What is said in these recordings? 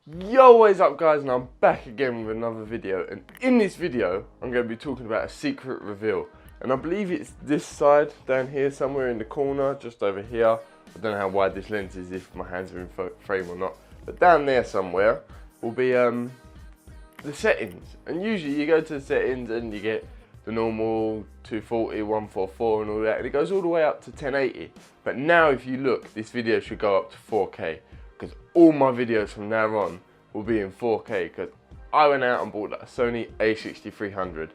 Yo, what is up guys, and I'm back again with another video, and in this video I'm going to be talking about a secret reveal, and I believe it's this side down here somewhere in the corner, just over here. I don't know how wide this lens is, if my hands are in frame or not, but down there somewhere will be the settings. And usually you go to the settings and you get the normal 240, 144 and all that, and it goes all the way up to 1080. But now if you look, this video should go up to 4K, because all my videos from now on will be in 4K, because I went out and bought a Sony A6300,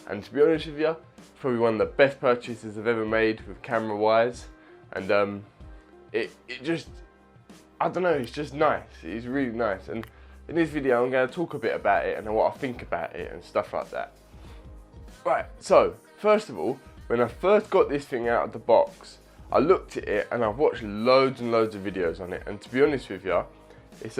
and to be honest with you, it's probably one of the best purchases I've ever made with camera wise. And it just, I don't know, it's just nice. It's really nice. And in this video I'm going to talk a bit about it and what I think about it and stuff like that. Right, so first of all, when I first got this thing out of the box, I looked at it and I've watched loads and loads of videos on it, and to be honest with you, it's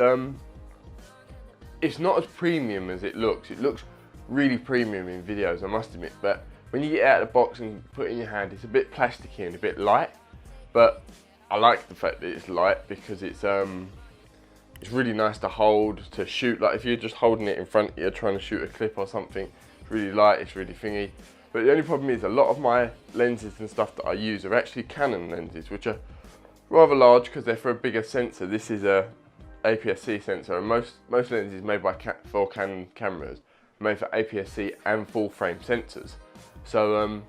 not as premium as it looks. It looks really premium in videos, I must admit, but when you get it out of the box and put it in your hand, it's a bit plasticky and a bit light. But I like the fact that it's light, because it's really nice to hold, to shoot. Like if you're just holding it in front of you trying to shoot a clip or something, it's really light, it's really thingy. But the only problem is a lot of my lenses and stuff that I use are actually Canon lenses, which are rather large because they're for a bigger sensor. This is a APS-C sensor, and most lenses made by for Canon cameras are made for APS-C and full frame sensors. So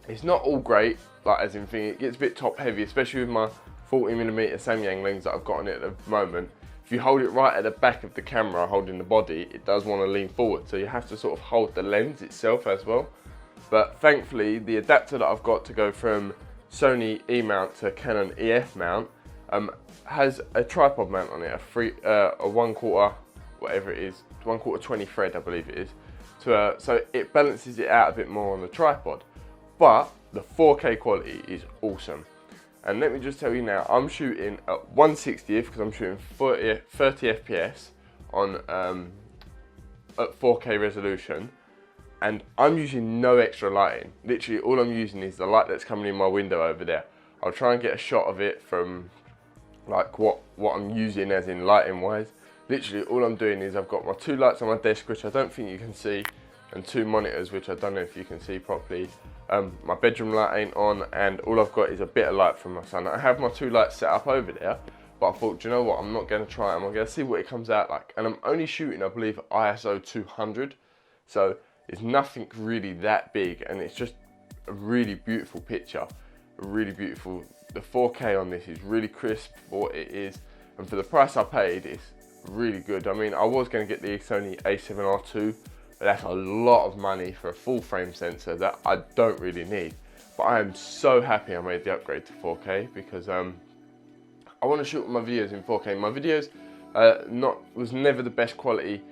it's not all great, like as in thing, it gets a bit top heavy, especially with my 40mm Samyang lens that I've got on it at the moment. If you hold it right at the back of the camera, holding the body, it does want to lean forward, so you have to sort of hold the lens itself as well. But thankfully, the adapter that I've got to go from Sony E mount to Canon EF mount has a tripod mount on it, a 1/4, whatever it is, 1/4 20 thread, I believe it is. So it balances it out a bit more on the tripod. But the 4K quality is awesome. And let me just tell you now, I'm shooting at 1/60th because I'm shooting 30 FPS on at 4K resolution. And I'm using no extra lighting. Literally all I'm using is the light that's coming in my window over there. I'll try and get a shot of it from like what I'm using as in lighting wise. Literally all I'm doing is I've got my two lights on my desk, which I don't think you can see, and two monitors, which I don't know if you can see properly. My bedroom light ain't on, and all I've got is a bit of light from my son. I have my two lights set up over there, but I thought, do you know what, I'm not going to try it. I'm going to see what it comes out like. And I'm only shooting, I believe, ISO 200. So it's nothing really that big, and it's just a really beautiful picture, really beautiful. The 4K on this is really crisp for what it is, and for the price I paid, it's really good. I mean, I was going to get the Sony A7R2, but that's a lot of money for a full frame sensor that I don't really need. But I am so happy I made the upgrade to 4K, because I want to shoot my videos in 4K. My videos was never the best quality,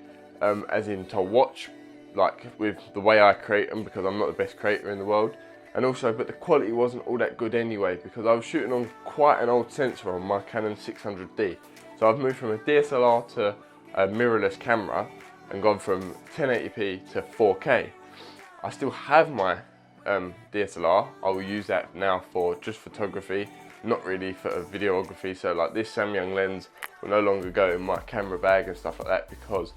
as in to watch, like with the way I create them, because I'm not the best creator in the world, and also, but the quality wasn't all that good anyway, because I was shooting on quite an old sensor on my Canon 600D. So I've moved from a DSLR to a mirrorless camera and gone from 1080p to 4K. I still have my DSLR. I will use that now for just photography, not really for videography. So like this Samyang lens will no longer go in my camera bag and stuff like that, because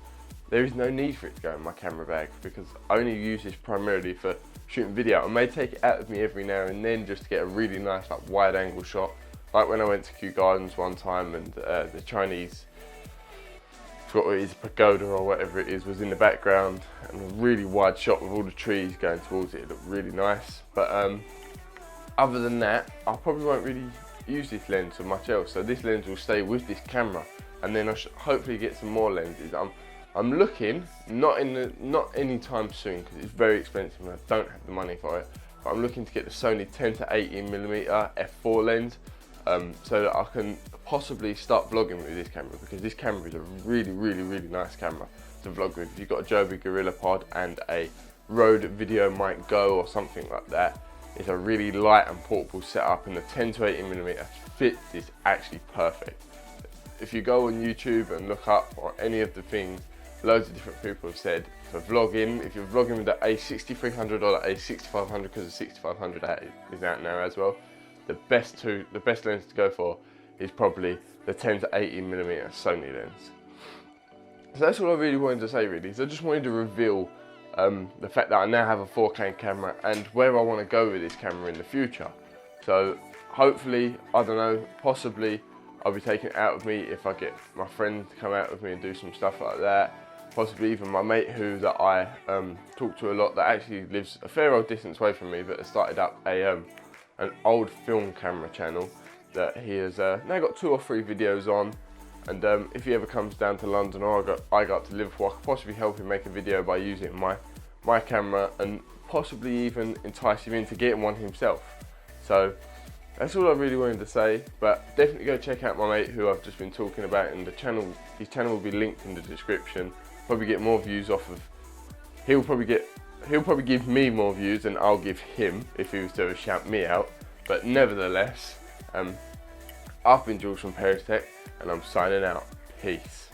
there is no need for it to go in my camera bag, because I only use this primarily for shooting video. I may take it out with me every now and then just to get a really nice like wide angle shot, like when I went to Kew Gardens one time and the Chinese, I forgot what it is, pagoda or whatever it is, was in the background, and a really wide shot with all the trees going towards it. It looked really nice. But other than that, I probably won't really use this lens for much else. So this lens will stay with this camera, and then I should hopefully get some more lenses. I'm looking, not anytime soon, because it's very expensive and I don't have the money for it, but I'm looking to get the Sony 10-80mm f4 lens, so that I can possibly start vlogging with this camera, because this camera is a really nice camera to vlog with. If you've got a Joby Gorilla Pod and a Rode Video Mic Go or something like that, it's a really light and portable setup, and the 10-80mm fit is actually perfect. If you go on YouTube and look up on any of the things, loads of different people have said for vlogging, if you're vlogging with the A6300 or the A6500, because the 6500 is out now as well, the best lens to go for is probably the 10-80mm Sony lens. So that's all I really wanted to say really. So I just wanted to reveal the fact that I now have a 4K camera and where I want to go with this camera in the future. So hopefully, I don't know, possibly I'll be taking it out with me if I get my friend to come out with me and do some stuff like that. Possibly even my mate that I talk to a lot, that actually lives a fair old distance away from me, but has started up an old film camera channel that he has now got 2 or 3 videos on. And if he ever comes down to London or I got to Liverpool, I could possibly help him make a video by using my camera and possibly even entice him into getting one himself. So that's all I really wanted to say, but definitely go check out my mate who I've just been talking about in the channel. His channel will be linked in the description. Probably get more views off of, he'll probably give me more views than I'll give him if he was to shout me out. But nevertheless, I've been Jules from Paris Tech and I'm signing out. Peace.